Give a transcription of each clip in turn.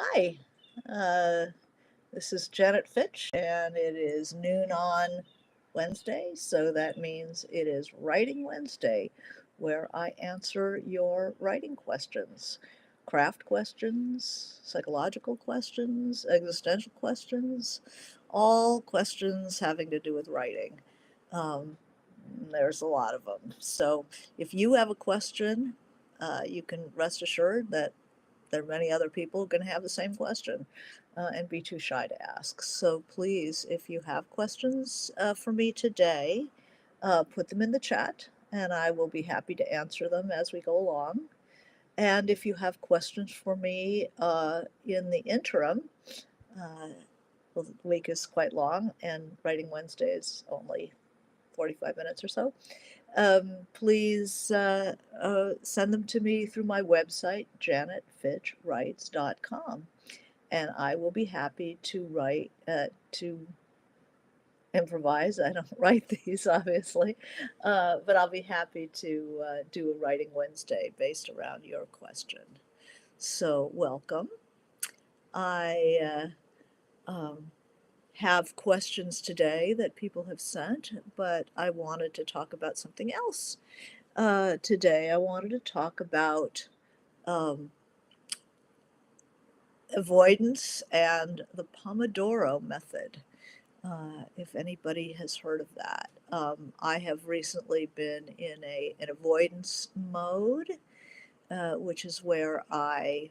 Hi, uh, this is Janet Fitch, and it is noon on Wednesday, so that means it is Writing Wednesday, where I answer your writing questions, craft questions, psychological questions, existential questions, all questions having to do with writing. Um, there's a lot of them. So if you have a question, you can rest assured that there are many other people going to have the same question and be too shy to ask. So please, if you have questions for me today, put them in the chat and I will be happy to answer them as we go along. And if you have questions for me in the interim, uh, the week is quite long and Writing Wednesday is only 45 minutes or so. Please send them to me through my website, janetfitchwrites.com, and I will be happy to to improvise. I don't write these, obviously, but I'll be happy to do a Writing Wednesday based around your question. So, welcome. I have questions today that people have sent, but I wanted to talk about something else. Today, I wanted to talk about um, avoidance and the Pomodoro method, if anybody has heard of that. I have recently been in an avoidance mode, which is where I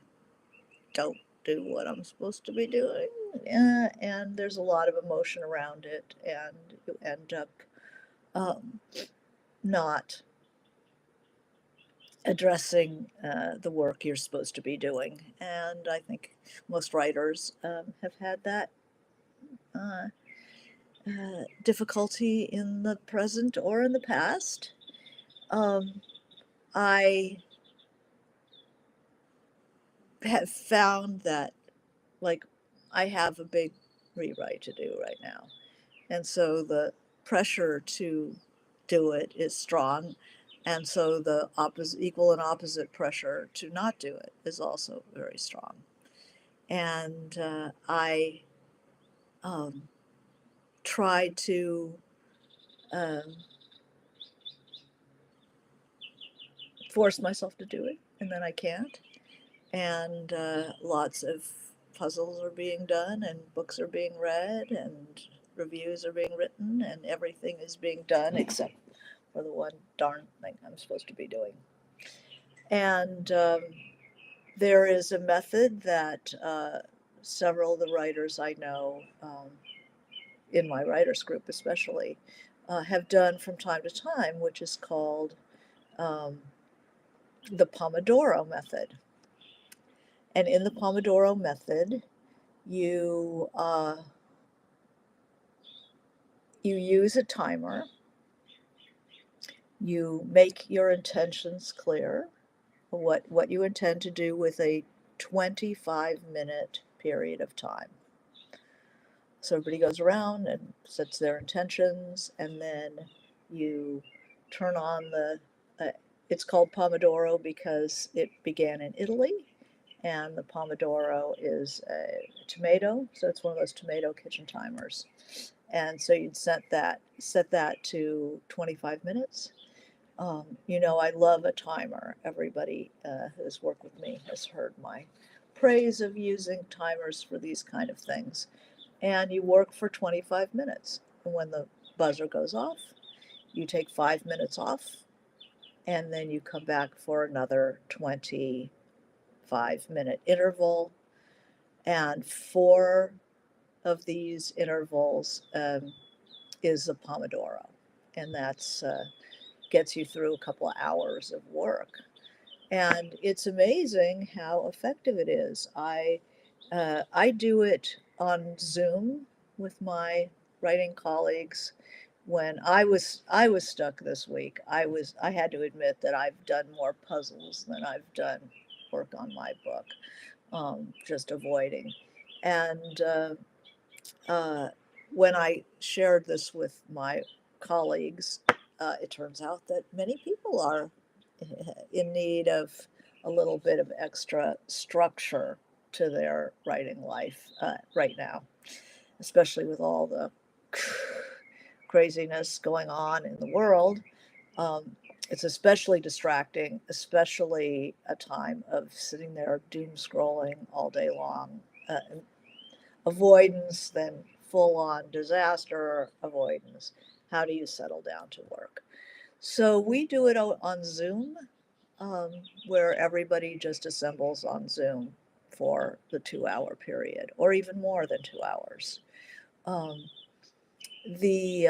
don't do what I'm supposed to be doing. And there's a lot of emotion around it, and you end up um, not addressing the work you're supposed to be doing. And I think most writers have had that uh, difficulty in the present or in the past. Um, I have found that, like, I have a big rewrite to do right now. And so the pressure to do it is strong. And so the equal and opposite pressure to not do it is also very strong. And I um, try to um, force myself to do it, and then I can't. And lots of puzzles are being done, and books are being read, and reviews are being written, and everything is being done except for the one darn thing I'm supposed to be doing. And there is a method that several of the writers I know, in my writers group especially, have done from time to time, which is called um, the Pomodoro method. And in the Pomodoro method, you you use a timer. You make your intentions clear, what you intend to do with a 25-minute period of time. So everybody goes around and sets their intentions, and then you turn on uh, it's called Pomodoro because it began in Italy, and the Pomodoro is a tomato, so it's one of those tomato kitchen timers. And so you'd set that to 25 minutes. I love a timer. Everybody who's worked with me has heard my praise of using timers for these kind of things. And you work for 25 minutes. And when the buzzer goes off, you take 5 minutes off, and then you come back for another 25-minute interval. And four of these intervals is a Pomodoro. And that's gets you through a couple of hours of work. And it's amazing how effective it is. I do it on Zoom with my writing colleagues. When I was stuck this week, I had to admit that I've done more puzzles than I've done work on my book, just avoiding. And uh, when I shared this with my colleagues, it turns out that many people are in need of a little bit of extra structure to their writing life right now, especially with all the craziness going on in the world. Um, it's especially distracting, especially a time of sitting there doom scrolling all day long. Avoidance, then full on disaster avoidance. How do you settle down to work? So we do it on Zoom, um, where everybody just assembles on Zoom for the 2 hour period, or even more than 2 hours. Um, the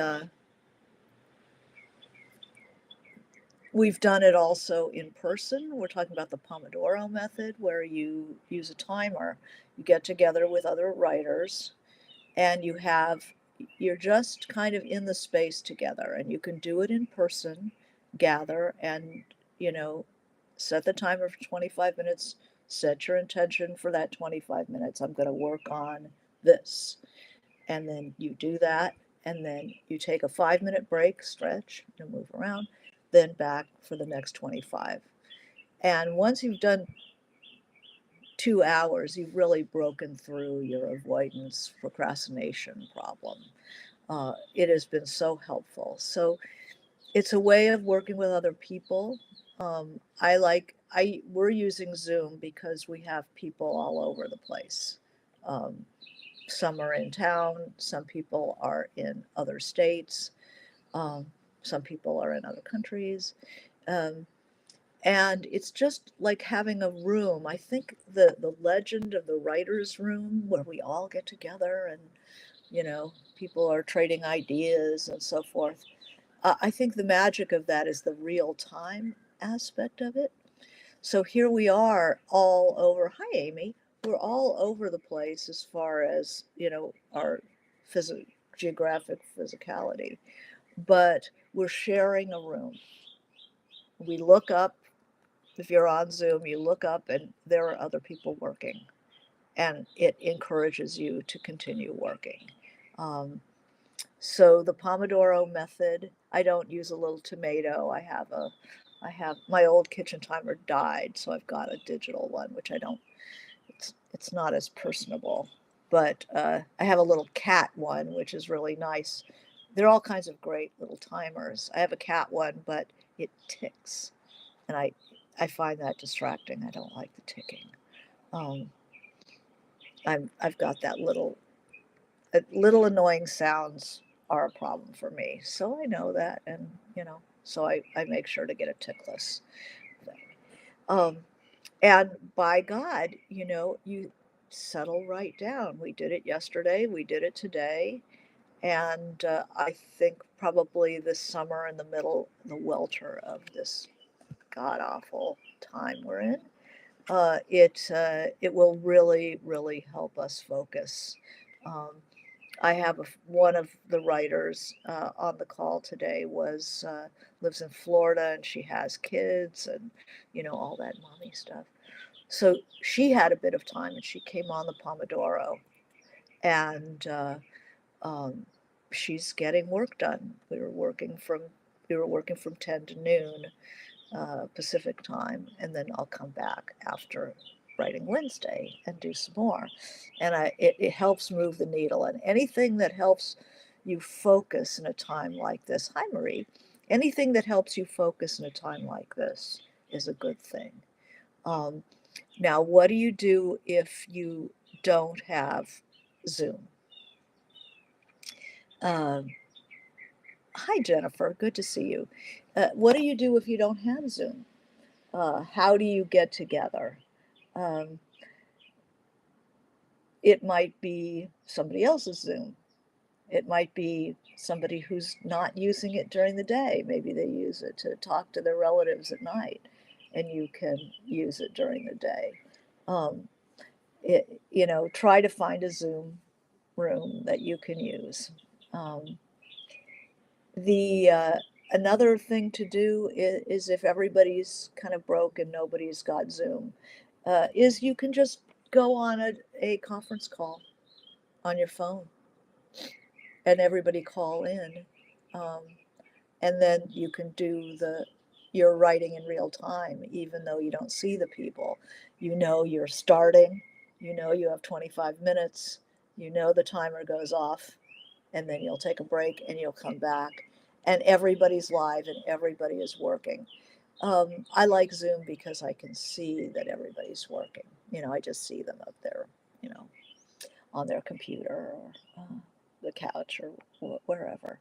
We've done it also in person. We're talking about the Pomodoro method, where you use a timer. You get together with other writers, and you're just kind of in the space together, and you can do it in person, gather, and you know set the timer for 25 minutes, set your intention for that 25 minutes. I'm going to work on this, and then you do that, and then you take a 5 minute break, stretch and move around, then back for the next 25. And once you've done 2 hours, you've really broken through your avoidance procrastination problem. It has been so helpful. So it's a way of working with other people. We're using Zoom because we have people all over the place. Um, some are in town, some people are in other states, um, some people are in other countries. Um, and it's just like having a room. I think the legend of the writer's room, where we all get together and, people are trading ideas and so forth. I think the magic of that is the real time aspect of it. So here we are all over. Hi, Amy. We're all over the place as far as, our geographic physicality, but we're sharing a room. We look up, if you're on Zoom, you look up and there are other people working, and it encourages you to continue working. Um, So the Pomodoro method, I don't use a little tomato. I have my old kitchen timer died, so I've got a digital one, which I don't. It's not as personable, but I have a little cat one, which is really nice. There are all kinds of great little timers. I have a cat one, but it ticks, and I find that distracting. I don't like the ticking. Um, I've got that little annoying sounds are a problem for me. So I know that, and so I make sure to get a tickless thing. Um, and by God, you settle right down. We did it yesterday, we did it today, and I think probably this summer, in the middle, the welter of this god awful time we're in, it will really, really help us focus. Um, I have one of the writers on the call today was lives in Florida, and she has kids and all that mommy stuff. So she had a bit of time, and she came on the Pomodoro, and um, she's getting work done. We were working from 10 to noon Pacific time, and then I'll come back after Writing Wednesday and do some more. And it helps move the needle. And anything that helps you focus in a time like this, hi Marie, anything that helps you focus in a time like this is a good thing. Um, Now, what do you do if you don't have Zoom? Um, Hi Jennifer, good to see you. What do you do if you don't have Zoom? How do you get together? Um, it might be somebody else's Zoom. It might be somebody who's not using it during the day. Maybe they use it to talk to their relatives at night, and you can use it during the day. Um, Try to find a Zoom room that you can use. Um, the Another thing to do is if everybody's kind of broke and nobody's got Zoom, is you can just go on a conference call on your phone, and everybody call in, um, and then you can do your writing in real time, even though you don't see the people. You're starting, You know you have 25 minutes, you know the timer goes off, and then you'll take a break and you'll come back, and everybody's live and everybody is working. I like Zoom because I can see that everybody's working. I just see them up there, you know, on their computer or the couch or wherever.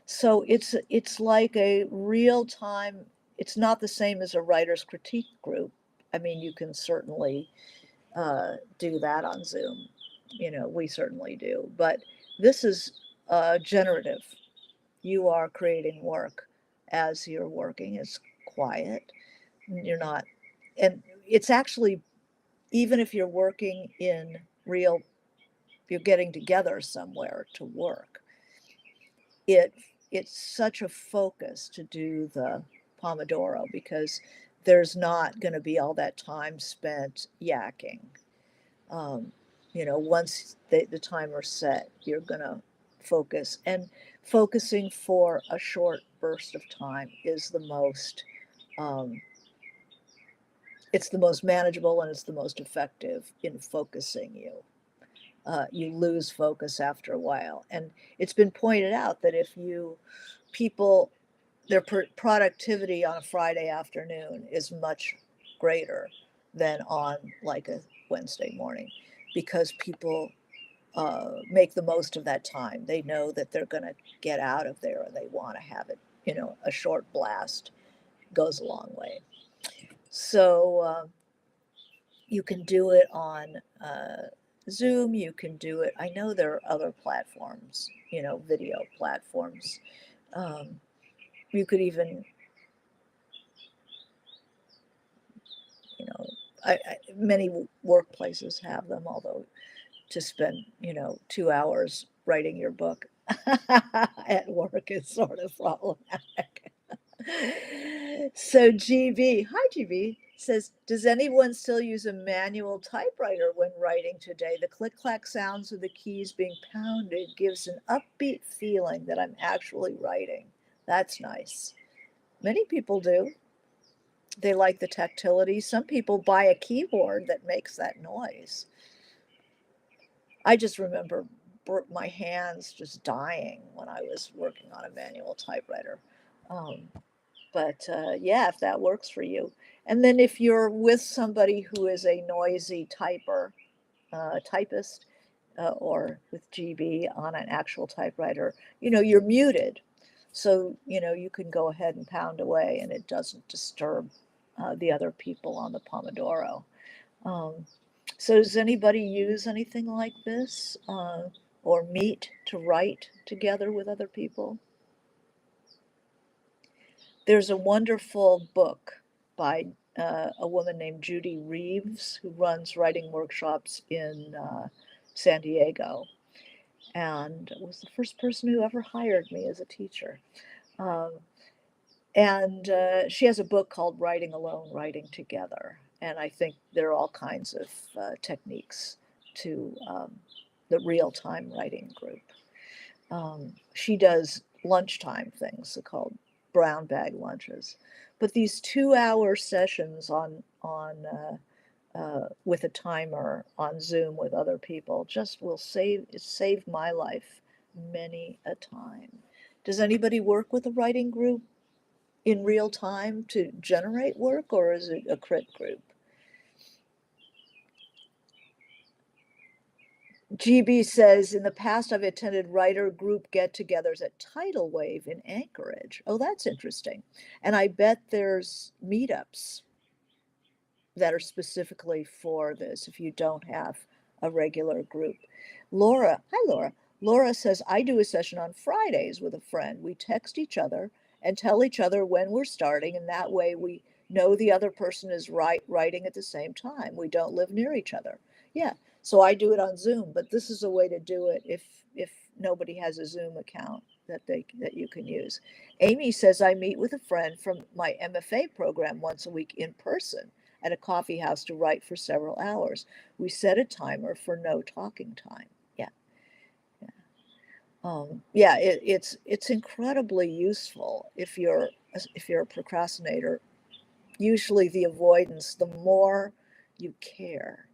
So it's like a real time. It's not the same as a writer's critique group. I mean, you can certainly do that on Zoom. We certainly do. But this is generative. You are creating work as you're working. It's quiet. You're not, and it's actually, even if you're working in real, you're getting together somewhere to work. It it's such a focus to do the Pomodoro because there's not going to be all that time spent yakking. um, once the timer's set, you're going to focus. And focusing for a short burst of time is um, it's the most manageable and it's the most effective in focusing you. You lose focus after a while. And it's been pointed out that if you, people, their productivity on a Friday afternoon is much greater than on like a Wednesday morning because people make the most of that time. They know that they're going to get out of there and they want to have it. A short blast goes a long way. So you can do it on Zoom. You can do it. I know there are other platforms, video platforms. Um, you could even, you know, many workplaces have them, although to spend, 2 hours writing your book at work is sort of problematic. So GB, hi GB, says, does anyone still use a manual typewriter when writing today? The click clack sounds of the keys being pounded gives an upbeat feeling that I'm actually writing. That's nice. Many people do. They like the tactility. Some people buy a keyboard that makes that noise. I just remember my hands just dying when I was working on a manual typewriter. Um, but yeah, if that works for you. And then if you're with somebody who is a noisy typist, or with GB on an actual typewriter, you're muted. So, you can go ahead and pound away and it doesn't disturb the other people on the Pomodoro. Um, so does anybody use anything like this, or meet to write together with other people? There's a wonderful book by a woman named Judy Reeves who runs writing workshops in San Diego, and was the first person who ever hired me as a teacher. Um, and she has a book called Writing Alone, Writing Together. And I think there are all kinds of techniques to the real time writing group. She does lunchtime things called brown bag lunches. But these 2 hour sessions with a timer on Zoom with other people just will save my life many a time. Does anybody work with a writing group in real time to generate work, or is it a crit group? GB says, in the past, I've attended writer group get togethers at Tidal Wave in Anchorage. Oh, that's interesting. And I bet there's meetups that are specifically for this if you don't have a regular group. Laura, hi Laura. Laura says, I do a session on Fridays with a friend. We text each other and tell each other when we're starting, and that way we know the other person is writing at the same time. We don't live near each other. Yeah, so I do it on Zoom, but this is a way to do it if nobody has a Zoom account that you can use. Amy says, I meet with a friend from my MFA program once a week in person at a coffee house to write for several hours. We set a timer for no talking time. Yeah, yeah, yeah. It's incredibly useful if you're a procrastinator. Usually, the avoidance, the more you care,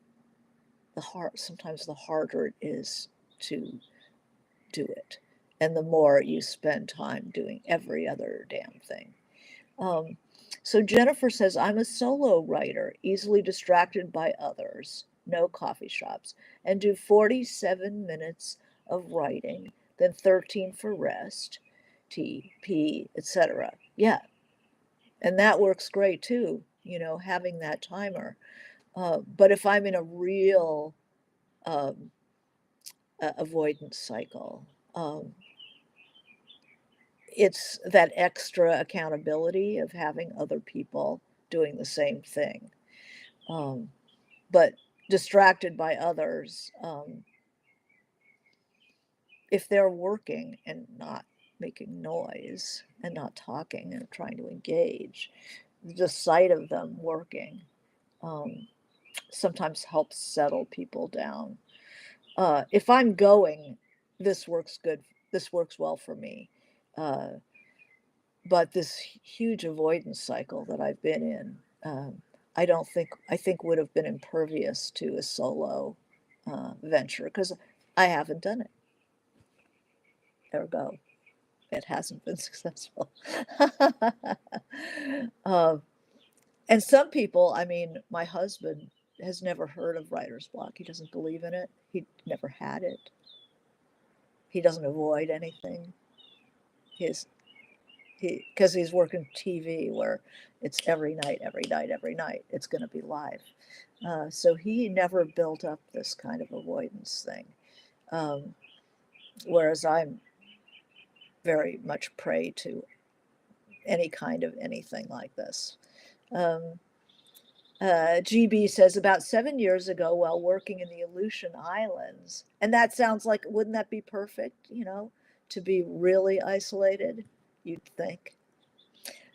sometimes the harder it is to do it, and the more you spend time doing every other damn thing. Um, so Jennifer says, I'm a solo writer, easily distracted by others, no coffee shops, and do 47 minutes of writing, then 13 for rest, tea, pee, etc. Yeah, and that works great too, having that timer. But if I'm in a real um, avoidance cycle, um, it's that extra accountability of having other people doing the same thing. Um, but distracted by others, if they're working and not making noise and not talking and trying to engage, the sight of them working um, sometimes helps settle people down. If I'm going, this works good. This works well for me. Uh, but this huge avoidance cycle that I've been in, I think would have been impervious to a solo venture because I haven't done it. Ergo, it hasn't been successful. um, and some people, I mean, my husband has never heard of writer's block. He doesn't believe in it. He never had it. He doesn't avoid anything. His because he's working TV where it's every night, every night, every night. It's going to be live. So he never built up this kind of avoidance thing. Um, Whereas I'm very much prey to any kind of anything like this. Um, GB says about 7 years ago, while working in the Aleutian Islands, and that sounds like, wouldn't that be perfect, to be really isolated, you'd think.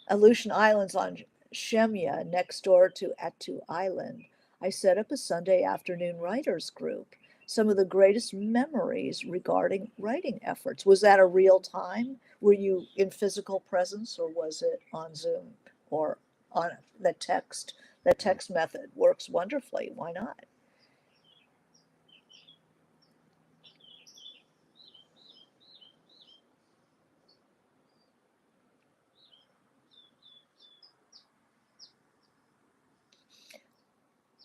Aleutian Islands on Shemya, next door to Attu Island, I set up a Sunday afternoon writers group. Some of the greatest memories regarding writing efforts. Was that a real time? Were you in physical presence or was it on Zoom or on the text? The text method works wonderfully. Why not?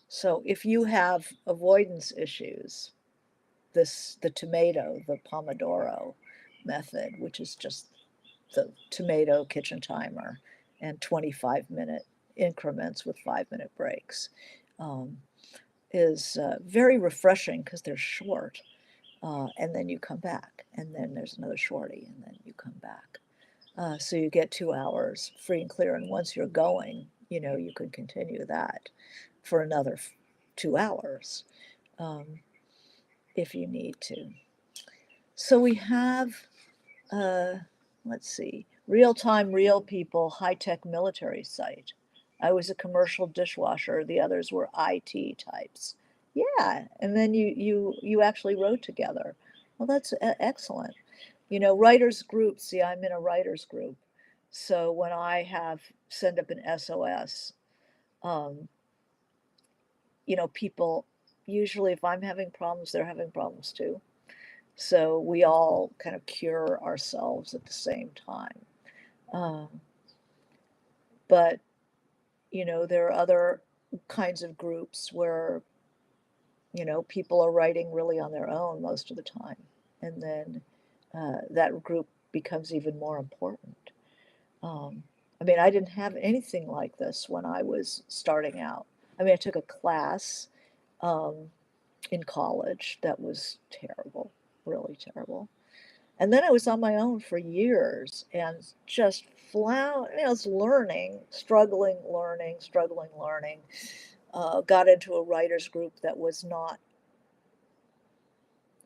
So if you have avoidance issues, the tomato, the Pomodoro method, which is just the tomato kitchen timer and 25-minute increments with 5-minute breaks, um, is very refreshing because they're short. And then you come back, and then there's another shorty, and then you come back. So you get 2 hours free and clear. And once you're going, you can continue that for another 2 hours um, if you need to. So we have, uh, let's see, real time, real people, high tech military site. I was a commercial dishwasher. The others were IT types. Yeah, and then you actually wrote together. Well, that's excellent. Writers groups. See, I'm in a writers group, so when I have send up an SOS, um, people usually, if I'm having problems, they're having problems too. So we all kind of cure ourselves at the same time. Um, but there are other kinds of groups where people are writing really on their own most of the time, and then that group becomes even more important. Um, I mean, I didn't have anything like this when I was starting out. I mean, I took a class um, in college that was terrible, really terrible. And then I was on my own for years and just I was learning, struggling, learning. Got into a writers group that was not,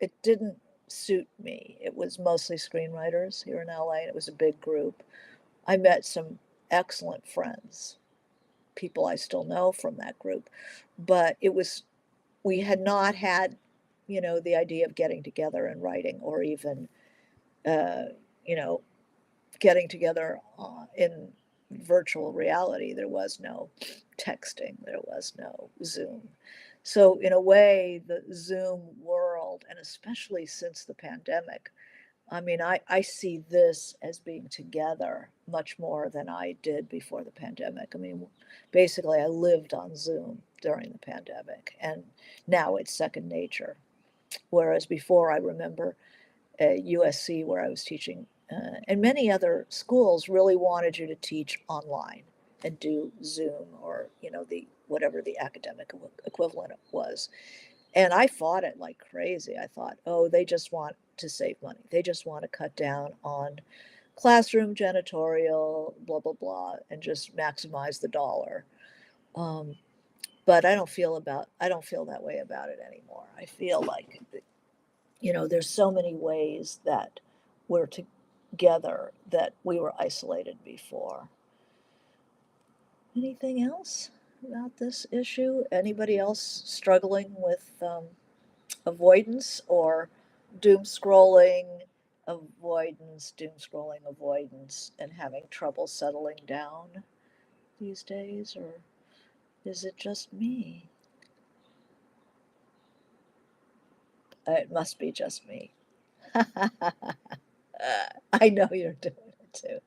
it didn't suit me. It was mostly screenwriters here in LA. And it was a big group. I met some excellent friends, people I still know from that group, but we had not had, the idea of getting together and writing or even, uh, you know, getting together in virtual reality. There was no texting, there was no Zoom. So in a way, the Zoom world, and especially since the pandemic, I mean, I see this as being together much more than I did before the pandemic. I mean, basically, I lived on Zoom during the pandemic, and now it's second nature. Whereas before, I remember at USC where I was teaching, and many other schools really wanted you to teach online and do Zoom or the whatever the academic equivalent was. And I fought it like crazy. I thought, oh, they just want to save money. They just want to cut down on classroom janitorial, blah blah blah, and just maximize the dollar. Um, but I don't feel that way about it anymore. I feel like there's so many ways that we're together that we were isolated before. Anything else about this issue? Anybody else struggling with avoidance or doom scrolling avoidance, and having trouble settling down these days? Or is it just me? It must be just me. I know you're doing it too.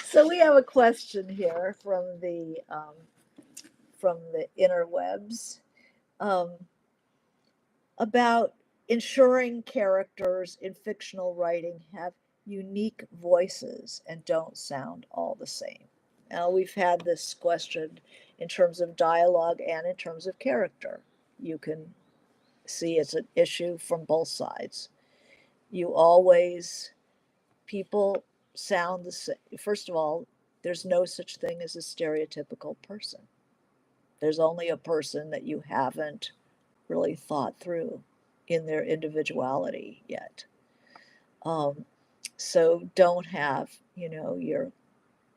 So we have a question here from the interwebs, um, about ensuring characters in fictional writing have unique voices and don't sound all the same. Now we've had this question in terms of dialogue and in terms of character. You can see it's an issue from both sides. You always People sound the same. First of all, there's no such thing as a stereotypical person. There's only a person that you haven't really thought through in their individuality yet. Um, so don't have, your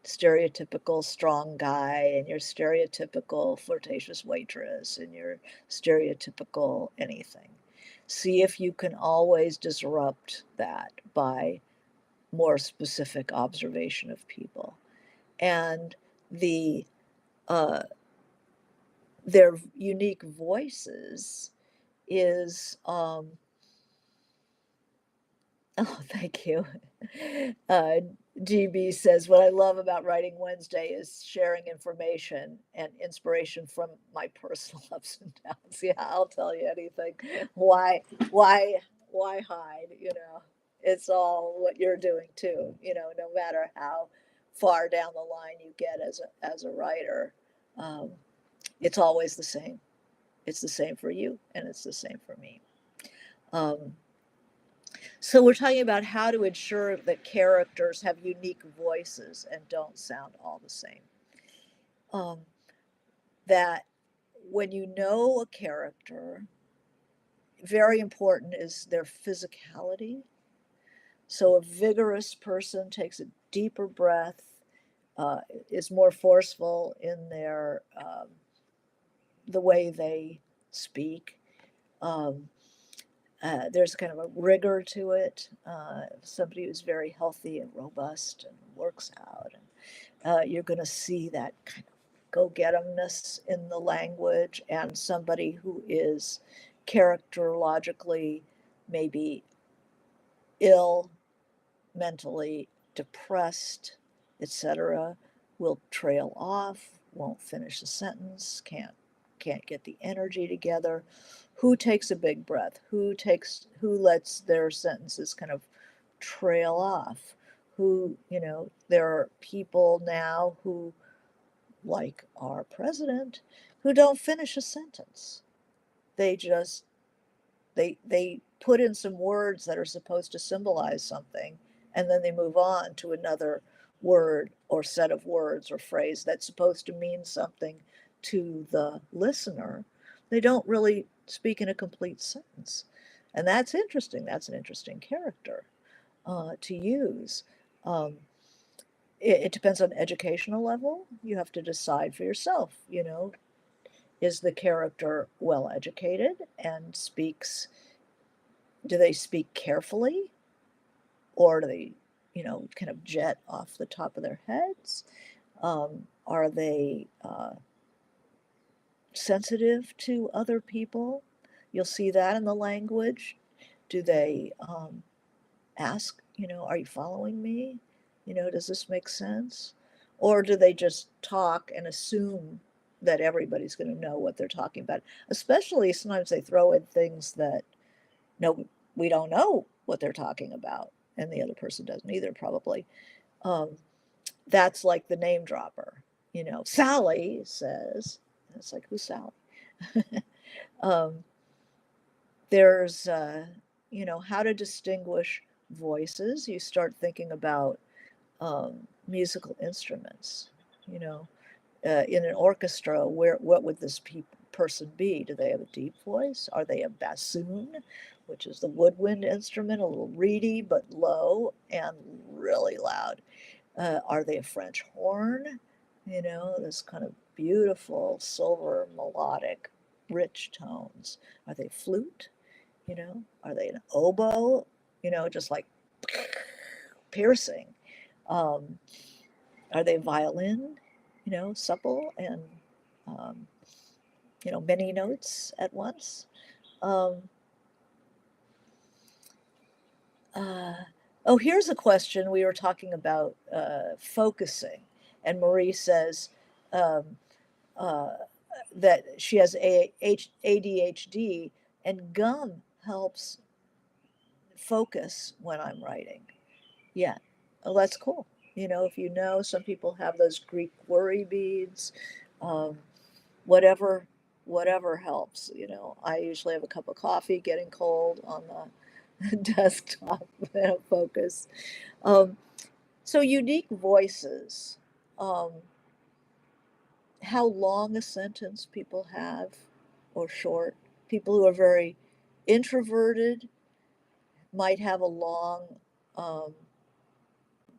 stereotypical strong guy and your stereotypical flirtatious waitress and your stereotypical anything. See if you can always disrupt that by more specific observation of people, and the uh, their unique voices is oh, thank you. uh, GB says, what I love about writing Wednesday is sharing information and inspiration from my personal ups and downs. Yeah, I'll tell you anything. why why why hide? It's all what you're doing too, no matter how far down the line you get as a writer. um, it's always the same. It's the same for you, and it's the same for me. um, so we're talking about how to ensure that characters have unique voices and don't sound all the same. Um, that when you know a character, very important is their physicality. So a vigorous person takes a deeper breath, uh, is more forceful in the way they speak. Um, there's kind of a rigor to it. Somebody who's very healthy and robust and works out, and you're going to see that kind of go-get-emness in the language. And somebody who is characterologically maybe ill, mentally depressed, etc., will trail off, won't finish a sentence, can't get the energy together. Who takes a big breath? Who lets their sentences kind of trail off? There are people now who, like our president, who don't finish a sentence. They just they put in some words that are supposed to symbolize something, and then they move on to another word or set of words or phrase that's supposed to mean something to the listener. They don't really speak in a complete sentence, and that's interesting. That's an interesting character to use. um, it depends on educational level. You have to decide for yourself, is the character well educated and speaks do they speak carefully, or do they, kind of jet off the top of their heads? Are they sensitive to other people? You'll see that in the language. Do they ask, are you following me? Does this make sense? Or do they just talk and assume that everybody's going to know what they're talking about? Especially sometimes they throw in things that, no, we don't know what they're talking about, and the other person doesn't either, probably. Um, that's like the name dropper. Sally says, it's like, who's Sally? um, there's, how to distinguish voices. You start thinking about musical instruments. You know, in an orchestra, what would this person be? Do they have a deep voice? Are they a bassoon, which is the woodwind instrument, a little reedy but low and really loud? Are they a French horn? This kind of beautiful silver melodic, rich tones. Are they flute? Are they an oboe? Just like piercing. Um, are they violin? Supple and um, many notes at once. Um, uh, oh, here's a question. We were talking about focusing, and Marie says um, uh, that she has ADHD, and gum helps focus when I'm writing. Yeah. Oh, that's cool. If some people have those Greek worry beads, um, whatever, whatever helps. I usually have a cup of coffee getting cold on the desktop and focus. Um, so unique voices, um, how long a sentence people have or short. People who are very introverted might have a long, um,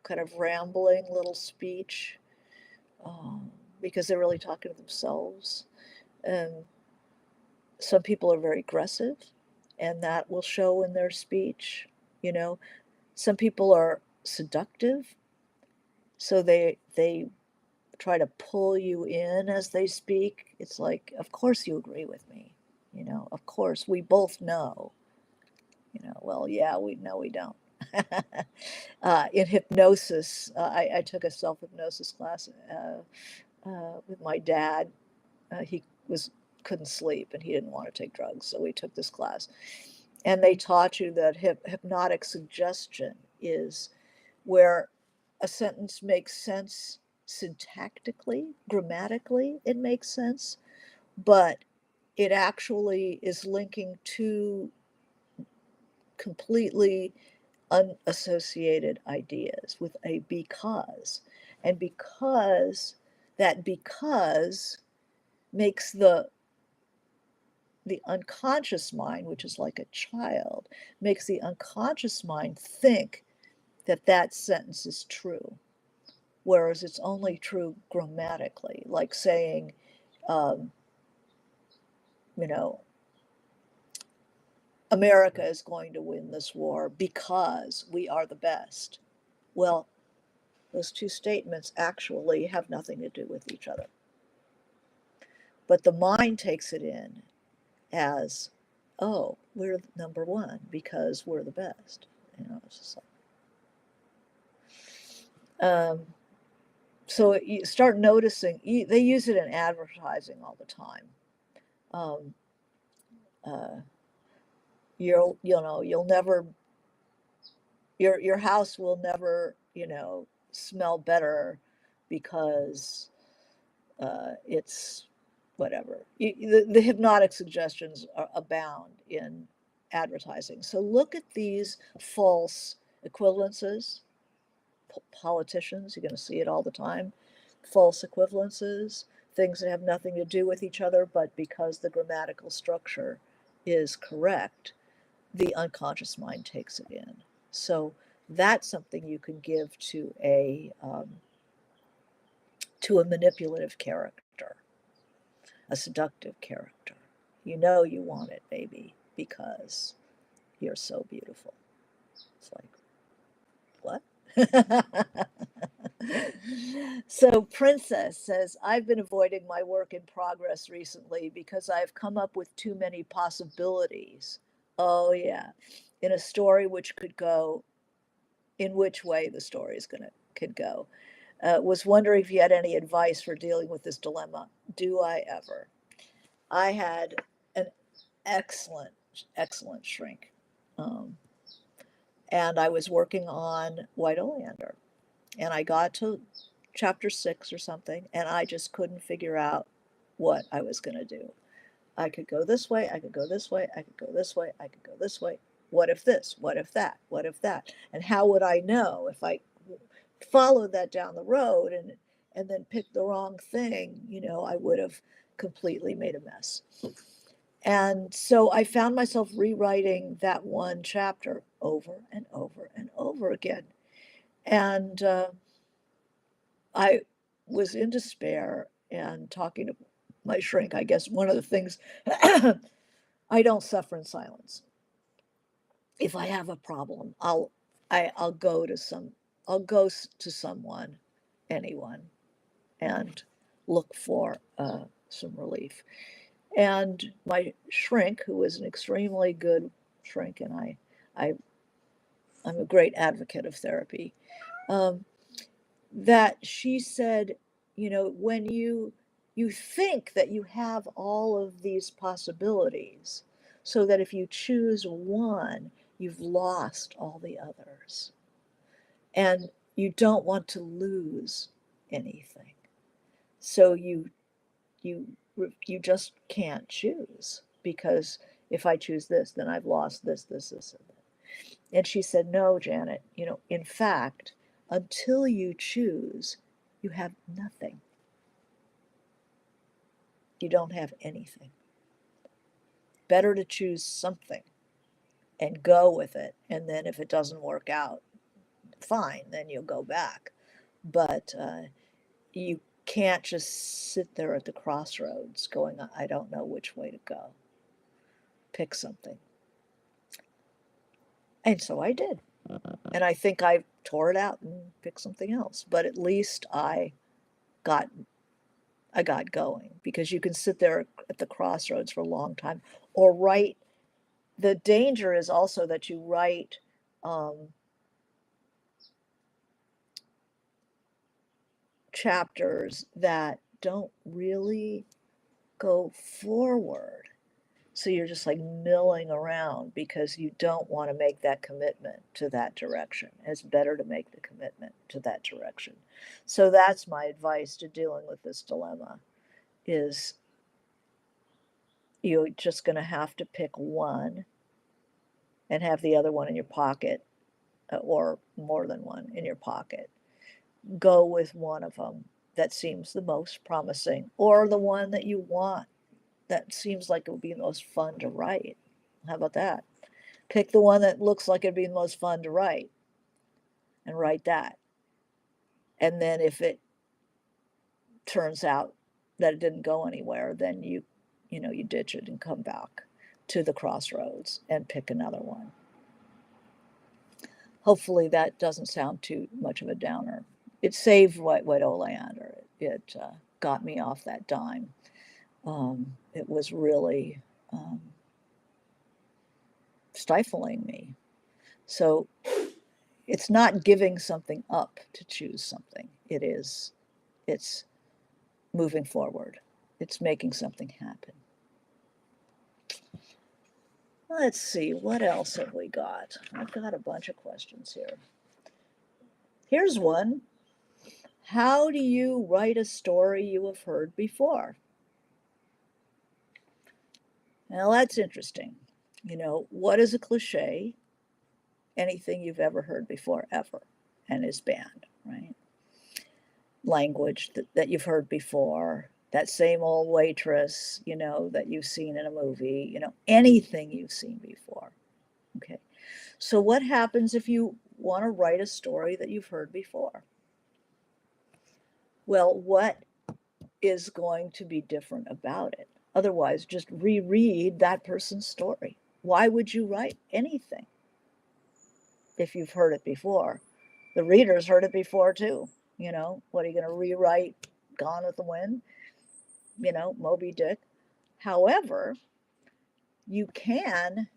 kind of rambling little speech, because they're really talking to themselves. And some people are very aggressive, and that will show in their speech. You know, some people are seductive, so they try to pull you in as they speak. It's like, of course you agree with me. Of course we both know. Well, yeah, we know we don't. In hypnosis, I took a self hypnosis class with my dad. He was couldn't sleep and he didn't want to take drugs, so we took this class. And they taught you that hypnotic suggestion is where a sentence makes sense syntactically, grammatically, it makes sense, but it actually is linking to completely unassociated ideas with a because. And because makes the unconscious mind, which is like a child, makes the unconscious mind think that that sentence is true, whereas it's only true grammatically, like saying, um, you know, America is going to win this war because we are the best. Well, those two statements actually have nothing to do with each other. But the mind takes it in as, oh, we're number one because we're the best. It's just like, so you start noticing, they use it in advertising all the time. Um, uh, you'll never, your house will never, smell better because it's whatever. The hypnotic suggestions abound in advertising. So look at these false equivalences. Politicians, you're going to see it all the time. False equivalences, things that have nothing to do with each other, but because the grammatical structure is correct, the unconscious mind takes it in. So that's something you can give to a manipulative character, a seductive character. You want it, baby, because you're so beautiful. It's like, what? So Princess says, I've been avoiding my work in progress recently because I've come up with too many possibilities. Oh, yeah. In a story which could go, in which way the story is going to could go. Was wondering if you had any advice for dealing with this dilemma. Do I ever? I had an excellent, excellent shrink. Um, and I was working on White Oleander. And I got to chapter 6 or something, and I just couldn't figure out what I was going to do. I could go this way, I could go this way, I could go this way, I could go this way. What if this? What if that? What if that? And how would I know if I followed that down the road and then picked the wrong thing? I would have completely made a mess. And so I found myself rewriting that one chapter over and over and over again. And I was in despair and talking to my shrink. I guess one of the things, I don't suffer in silence. If I have a problem, I'll go to someone, anyone, and look for some relief. And my shrink, who is an extremely good shrink, and I I'm a great advocate of therapy. Um, that she said, when you think that you have all of these possibilities, so that if you choose one, you've lost all the others, and you don't want to lose anything. So you you just can't choose, because if I choose this, then I've lost this, and that. And she said, no, Janet, in fact, until you choose, you have nothing. You don't have anything. Better to choose something and go with it. And then if it doesn't work out, fine, then you'll go back. But you can't just sit there at the crossroads going, I don't know which way to go. Pick something. And so I did. And I think I tore it out and picked something else. But at least got I got going, because you can sit there at the crossroads for a long time or write. The danger is also that you write chapters that don't really go forward. So you're just like milling around because you don't want to make that commitment to that direction. It's better to make the commitment to that direction. So that's my advice to dealing with this dilemma, is you're just going to have to pick one and have the other one in your pocket, or more than one in your pocket. Go with one of them that seems the most promising, or the one that you want that seems like it would be the most fun to write. How about that? Pick the one that looks like it'd be the most fun to write and write that. And then if it turns out that it didn't go anywhere, then you ditch it and come back to the crossroads and pick another one. Hopefully that doesn't sound too much of a downer. It saved White Oleander. It got me off that dime. It was really stifling me. So it's not giving something up to choose something. It's moving forward. It's making something happen. Let's see, what else have we got? I've got a bunch of questions here. Here's one. How do you write a story you have heard before? Now that's interesting. What is a cliche? Anything you've ever heard before, ever, and is banned, right? Language that you've heard before, that same old waitress, that you've seen in a movie, anything you've seen before. Okay. So what happens if you want to write a story that you've heard before? Well, what is going to be different about it? Otherwise, just reread that person's story. Why would you write anything if you've heard it before? The readers heard it before too. What are you going to rewrite Gone with the Wind? Moby Dick. However, you can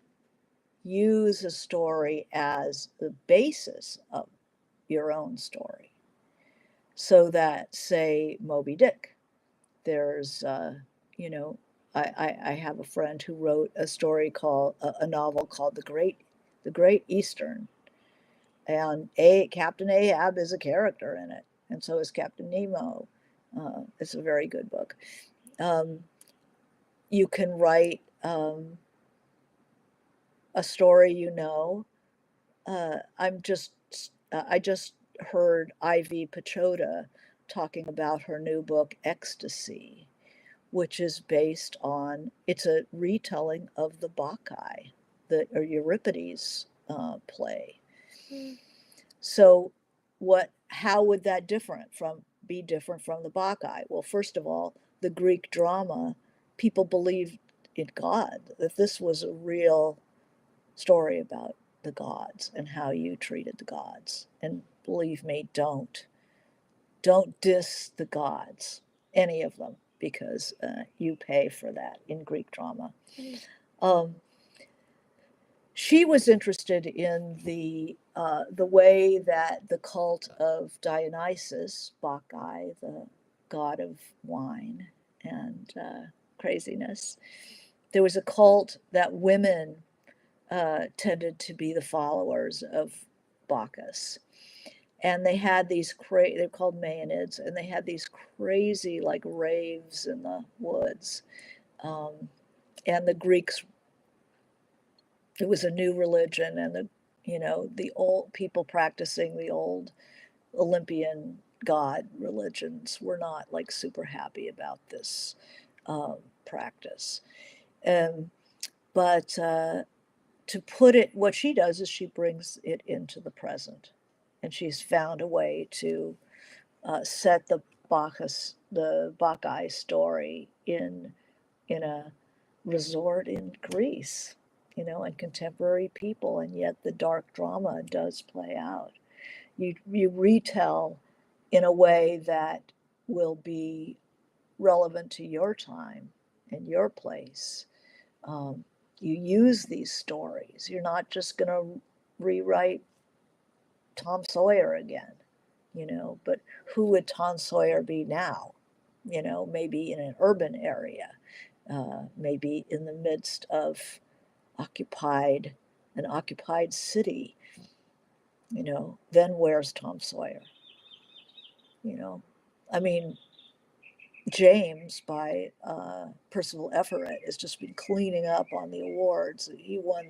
use a story as the basis of your own story. So that, say, Moby Dick, there's, you know, I have a friend who wrote a story called a novel called The Great Eastern, and Captain Ahab is a character in it, and so is Captain Nemo. It's a very good book. Um, you can write a story, I just heard Ivy Pachoda talking about her new book Ecstasy, which is based on, it's a retelling of the Bacchae, the or Euripides play. Mm. So how would that be different from the Bacchae? Well, first of all, the Greek drama, people believed in God, that this was a real story about the gods and how you treated the gods. And believe me, don't diss the gods, any of them, because you pay for that in Greek drama. Mm. Um, she was interested in the way that the cult of Dionysus, Bacchae, the god of wine and craziness, there was a cult that women tended to be the followers of Bacchus. And they had they're called Maenads, and they had these crazy, like, raves in the woods. Um, and the Greeks, it was a new religion, and the old people practicing the old Olympian god religions were not like super happy about this practice. Um, but to put it, what she does is she brings it into the present, and she's found a way to set the Bacchae story in a resort in Greece, and contemporary people, and yet the dark drama does play out. You retell in a way that will be relevant to your time and your place. Um, you use these stories. You're not just going to rewrite Tom Sawyer again, but who would Tom Sawyer be now? Maybe in an urban area, maybe in the midst of occupied an occupied city. Then where's Tom Sawyer? You know, I mean, James by Percival Everett has just been cleaning up on the awards. He won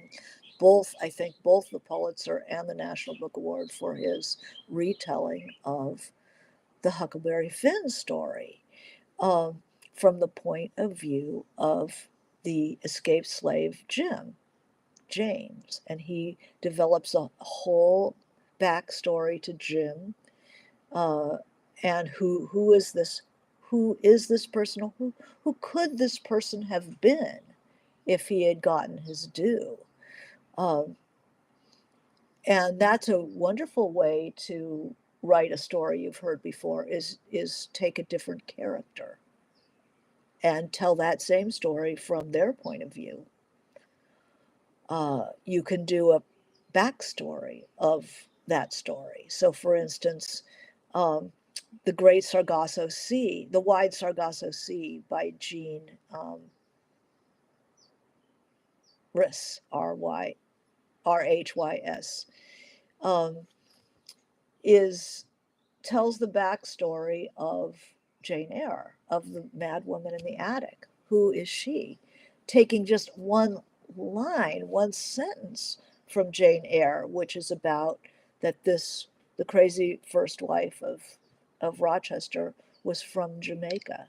both, I think, both the Pulitzer and the National Book Award for his retelling of the Huckleberry Finn story, um, from the point of view of the escaped slave James, and he develops a whole backstory to Jim, uh, and who is this person, who could this person have been if he had gotten his due. Um, and that's a wonderful way to write a story you've heard before, is take a different character and tell that same story from their point of view. You can do a backstory of that story. So, for instance, um, The Wide Sargasso Sea by Jean Rhys, Rhys, um, is tells the backstory of Jane Eyre, of the mad woman in the attic. Who is she? Taking just one sentence from Jane Eyre, which is about the crazy first wife of Rochester was from Jamaica,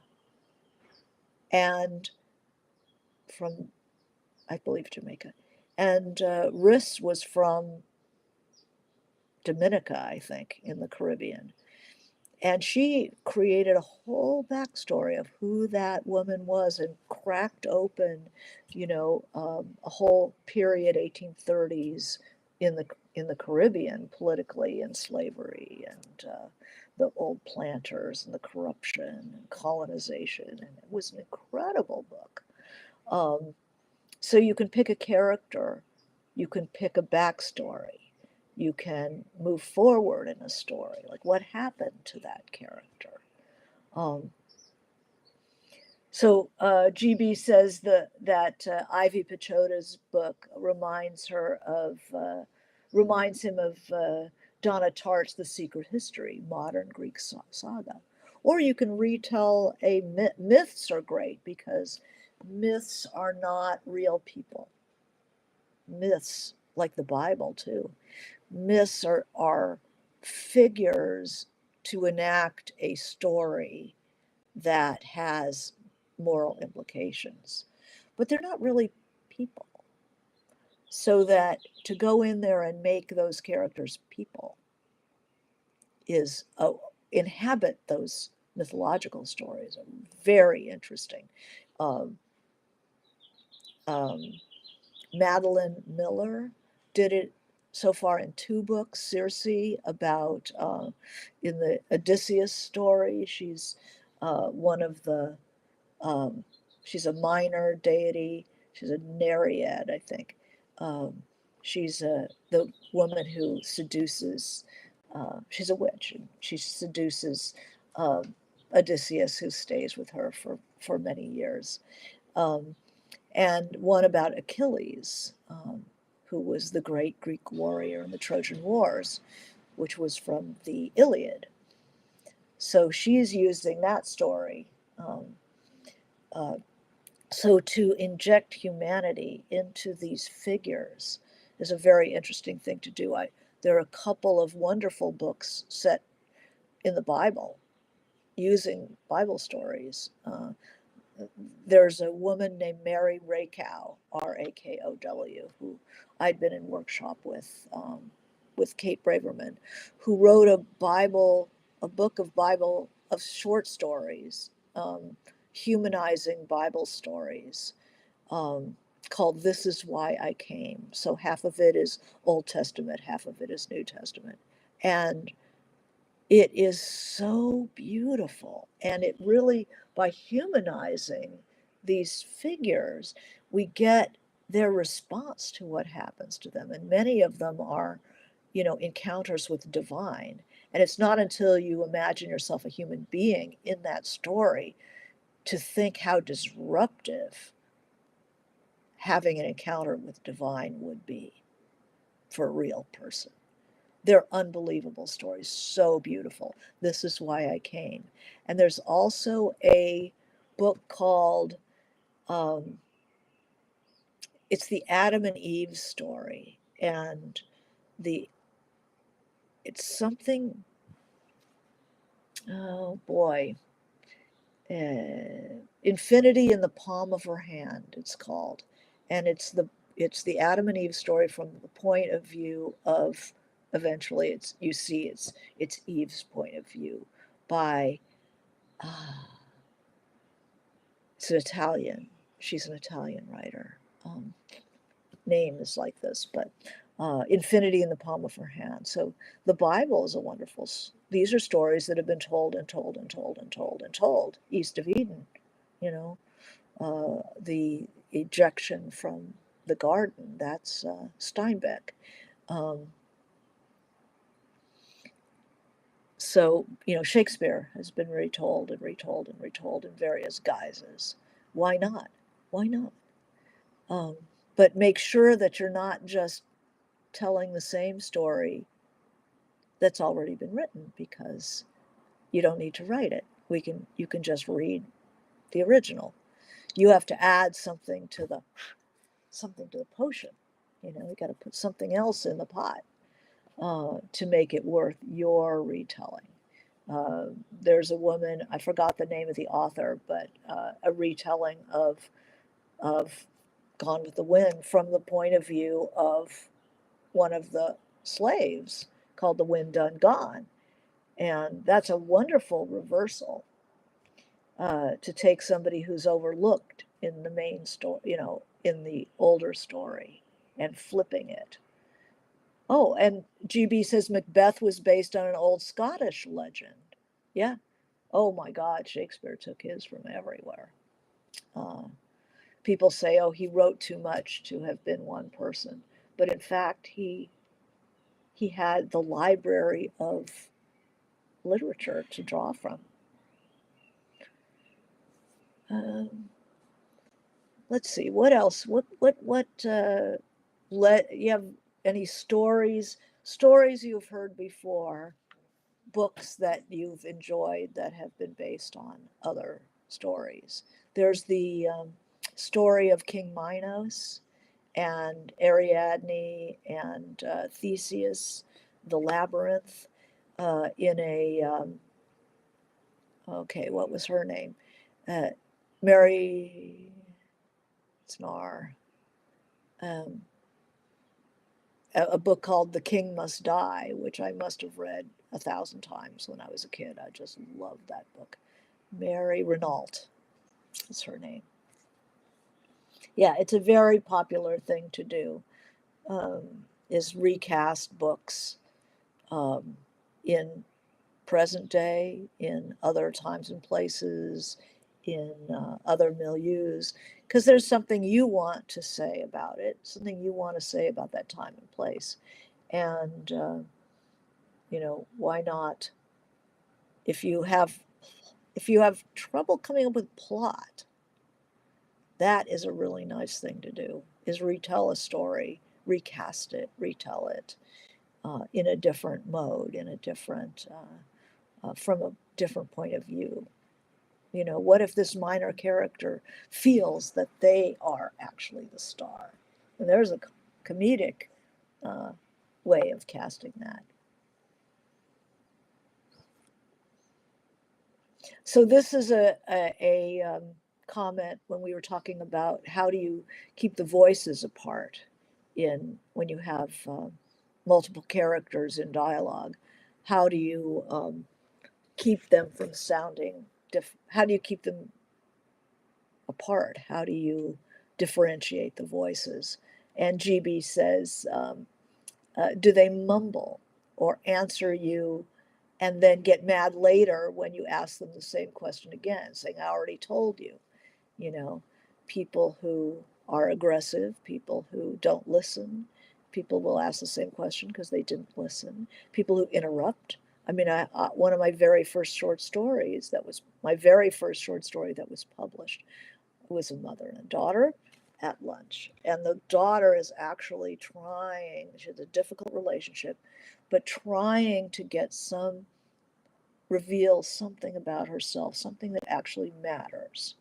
and from, I believe, Jamaica. And Rhys was from Dominica, I think, in the Caribbean. And she created a whole backstory of who that woman was and cracked open, a whole period, 1830s, in the Caribbean, politically, and slavery, and the old planters and the corruption and colonization. And it was an incredible book. Um, so you can pick a character, you can pick a backstory, you can move forward in a story, like what happened to that character. Um, GB says that Ivy Pachoda's book reminds him of Donna Tartt's The Secret History, modern Greek saga. Or you can retell a myths are great because myths are not real people. Myths, like the Bible too, myths are figures to enact a story that has moral implications, but they're not really people. So that to go in there and make those characters people is inhabit those mythological stories are very interesting. Um, um, Madeline Miller did it so far in 2 books. Circe, about in the Odysseus story, she's one of the Um, she's a minor deity. She's a Nereid, I think. Um, she's the woman who seduces. She's a witch, and she seduces Odysseus, who stays with her for many years. Um, and one about Achilles, who was the great Greek warrior in the Trojan Wars, which was from the Iliad. So she's using that story. Uh, So to inject humanity into these figures is a very interesting thing to do. There are a couple of wonderful books set in the Bible using Bible stories. There's a woman named Mary Rakow, Rakow, who I'd been in workshop with Kate Braverman, who wrote a book of Bible of short stories, humanizing Bible stories, um, called This Is Why I Came. So half of it is Old Testament, half of it is New Testament. And it is so beautiful. And it really, by humanizing these figures, we get their response to what happens to them. And many of them are, encounters with the divine. And it's not until you imagine yourself a human being in that story to think how disruptive having an encounter with divine would be for a real person. They're unbelievable stories, so beautiful. This Is Why I Came. And there's also a book called, um, it's the Adam and Eve story. And the it's something, oh boy, Infinity in the Palm of Her Hand, it's called. And it's the Adam and Eve story from the point of view of, eventually it's Eve's point of view by uh, it's an Italian. She's an Italian writer. Name is like this, but Infinity in the Palm of Her Hand. So the Bible is a wonderful. These are stories that have been told and told and told and told and told east of Eden. You know, the ejection from the garden. That's Steinbeck. Um, so Shakespeare has been retold and retold and retold in various guises. Why not? Why not? Um, but make sure that you're not just telling the same story that's already been written, because you don't need to write it. You can just read the original. You have to add something to the potion. You got to put something else in the pot to make it worth your retelling. There's a woman, I forgot the name of the author, but a retelling of Gone with the Wind from the point of view of one of the slaves, called The Wind Done Gone. And that's a wonderful reversal, to take somebody who's overlooked in the main story, in the older story, and flipping it. Oh, and GB says Macbeth was based on an old Scottish legend. Yeah. Oh my God, Shakespeare took his from everywhere. Uh, People say, oh, he wrote too much to have been one person. But in fact, he had the library of literature to draw from. Um, let's see, what else? Let you have any stories you've heard before, books that you've enjoyed that have been based on other stories? There's the story of King Minos and Ariadne and Theseus, the labyrinth, in a okay, what was her name? Uh, Mary Snar. Um, a book called The King Must Die, which I must have read 1,000 times when I was a kid. I just loved that book. Mary Renault is her name. Yeah, it's a very popular thing to do. Is recast books um, in present day, in other times and places, in other milieus, because there's something you want to say about it, something you want to say about that time and place. And, why not? If you have if you have trouble coming up with plot, that is a really nice thing to do, is retell a story, recast it, retell it in a different mode, in a different, from a different point of view. What if this minor character feels that they are actually the star? And there's a comedic uh, way of casting that. So this is a comment when we were talking about how do you keep the voices apart in when you have multiple characters in dialogue. How do you keep them from sounding how do you keep them apart? How do you differentiate the voices? And GB says, do they mumble or answer you and then get mad later when you ask them the same question again, saying, I already told you? You know, people who are aggressive, people who don't listen, people will ask the same question because they didn't listen, people who interrupt. I mean, one of my very first short stories that was my very first short story that was published was a mother and a daughter at lunch. And the daughter is actually trying, she has a difficult relationship, but trying to get reveal something about herself, something that actually matters.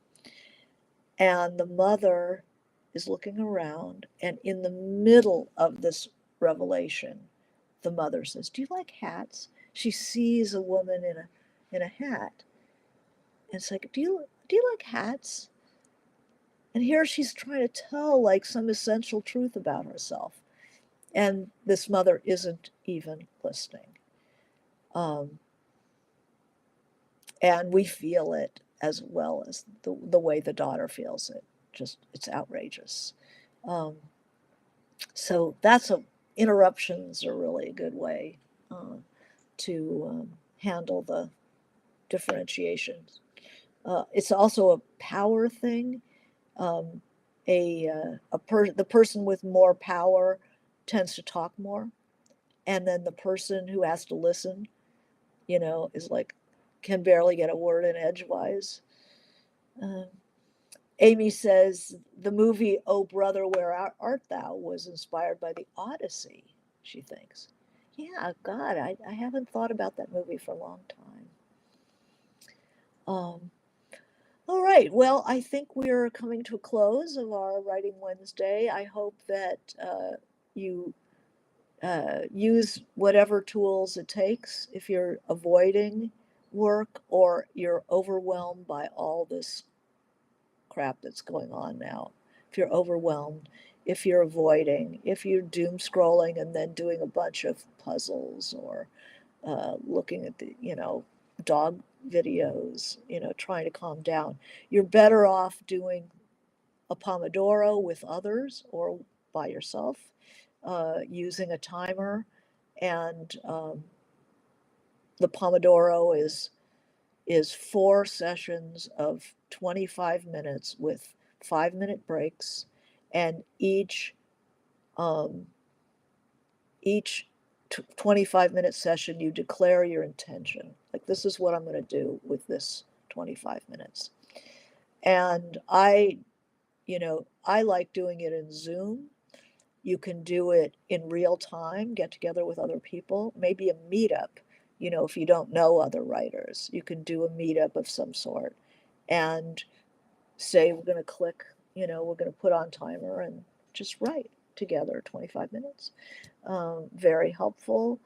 And the mother is looking around, and in the middle of this revelation, the mother says, do you like hats? She sees a woman in a hat. And it's like, do you like hats? And here she's trying to tell like some essential truth about herself. And this mother isn't even listening. Um, and we feel it as well as the way the daughter feels it. Just, it's outrageous. Um, so interruptions are really a good way uh, to handle the differentiations. It's also a power thing. Um, the person with more power tends to talk more, and then the person who has to listen, is like can barely get a word in edgewise. Uh, Amy says the movie "Oh Brother, Where Art Thou" was inspired by the Odyssey. She thinks, yeah, God, I haven't thought about that movie for a long time. Um, All right. Well, I think we're coming to a close of our Writing Wednesday. I hope that you use whatever tools it takes if you're avoiding work or you're overwhelmed by all this crap that's going on now. If you're overwhelmed, if you're avoiding, if you're doom scrolling and then doing a bunch of puzzles or looking at the, dog videos, trying to calm down. You're better off doing a Pomodoro with others or by yourself, using a timer. And the Pomodoro is is 4 sessions of 25 minutes with 5-minute breaks, and um, each 25-minute session, you declare your intention. Like, this is what I'm going to do with this 25 minutes. And I like doing it in Zoom. You can do it in real time, get together with other people, maybe a meetup. If you don't know other writers, you can do a meetup of some sort and say, we're going to click, we're going to put on timer and just write together 25 minutes. Very helpful.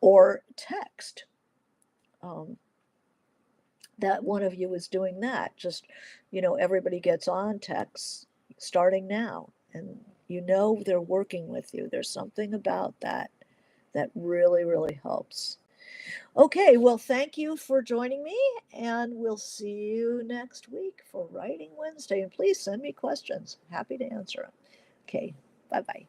Or text. That one of you is doing that. Just, everybody gets on text starting now. And they're working with you. There's something about that that really, really helps. Okay, well, thank you for joining me, and we'll see you next week for Writing Wednesday. And please send me questions. Happy to answer them. Okay, bye bye.